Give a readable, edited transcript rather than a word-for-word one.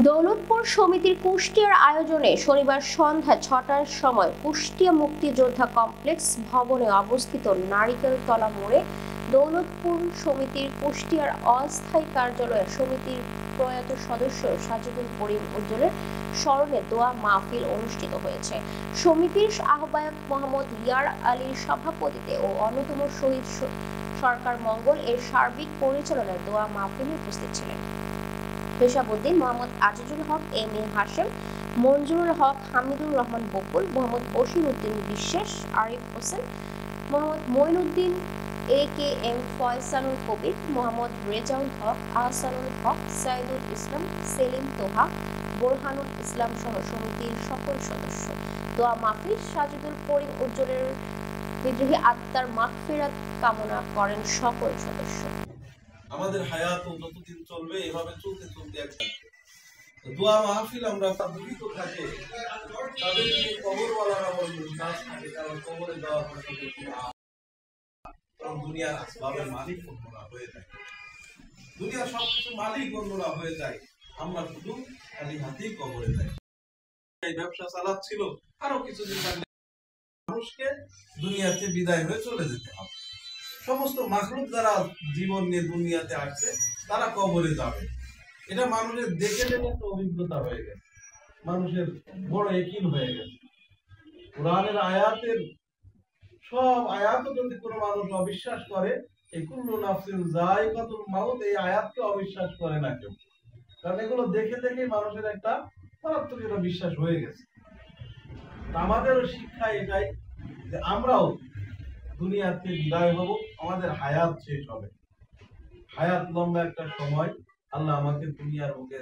দৌলতপুর সমিতির কুষ্টিয়ার আয়োজনে শনিবার সন্ধ্যা ৬টার সময় কুষ্টিয়া মুক্তিযোদ্ধা কমপ্লেক্স ভবনে অবস্থিত নারিকেলতলা মোড়ে দৌলতপুর সমিতির কুষ্টিয়ার অস্থায়ী কার্যালয়ে সমিতির প্রয়াত সদস্য সাজিদুল করিম উজ্জ্বলের স্মরণে দোয়া মাহফিল অনুষ্ঠিত হয়েছে। সমিতির আহ্বায়ক মোহাম্মদ ইয়ার আলীর সভাপতিত্বে ও অন্যতম শহীদ সরকার মঙ্গল এর সার্বিক পরিচালনায় দোয়া মাহফিলে উপস্থিত ছিলেন পেশাবুদ্দিন, মোহাম্মদ আজিজুল হক, এম এ হাশেম, মঞ্জুরুল হক, হামিদুর রহমান বকুল, মোহাম্মদ বশির উদ্দিন বিশ্বাস, আরিফ হোসেন, মোহাম্মদ মঈনুদ্দিন, এ কে এম ফয়সালুল কবির, মোহাম্মদ রেজাউল হক, আহসানুল হক, সাইদুল ইসলাম, সেলিম তোহা, বোরহানুল ইসলাম সহ সমিতির সকল সদস্য। দোয়া মাহফিল সাজিদুল করিম উজ্জ্বলের বিদ্রোহী আত্মার মাগফিরাত কামনা করেন সকল সদস্য। আমাদের হায়াত যতদিন চলবে এভাবে চলতে চলতে একসাথে দোয়া মাহফিল আমরা তাবলীগ থাকে তাদের কবরওয়ালারা বলবেন কাজ থাকে, কারণ কবরে যাওয়ার পরে দুনিয়ার আসবাবের মালিক অন্যরা হয়ে যায়, দুনিয়ার সবকিছু মালিক অন্যরা হয়ে যায়, আমরা শুধু খালি হাতেই কবরে যাই। এই ব্যবসা চালাচ্ছিল, আরো কিছুদিন থাকলে মানুষকে দুনিয়াতে বিদায় হয়ে চলে যেতে হবে। সমস্ত মাখলুক যারা জীবন নিয়ে দুনিয়াতে আসছে তারা কবরে যাবে, এটা মানুষের দেখে দেখে একটা অভিজ্ঞতা হয়ে গেছে, মানুষের বড় একিন হয়ে গেছে। কোরআনের আয়াতের সব আয়াত যদি কোনো মানুষ অবিশ্বাস করে, এই কুল্লু নাফসিন যায়কাতুল মাউত এই আয়াতকে অবিশ্বাস করে না কেউ, কারণ এগুলো দেখে দেখে মানুষের একটা মারাত্মক একটা বিশ্বাস হয়ে গেছে। আমাদেরও শিক্ষা এটাই যে আমরাও দুনিয়াতে বিদায় হব, আমাদের হায়াত শেষ হবে, হায়াত লম্বা একটা সময় আল্লাহ আমাকে দুনিয়ার বুকে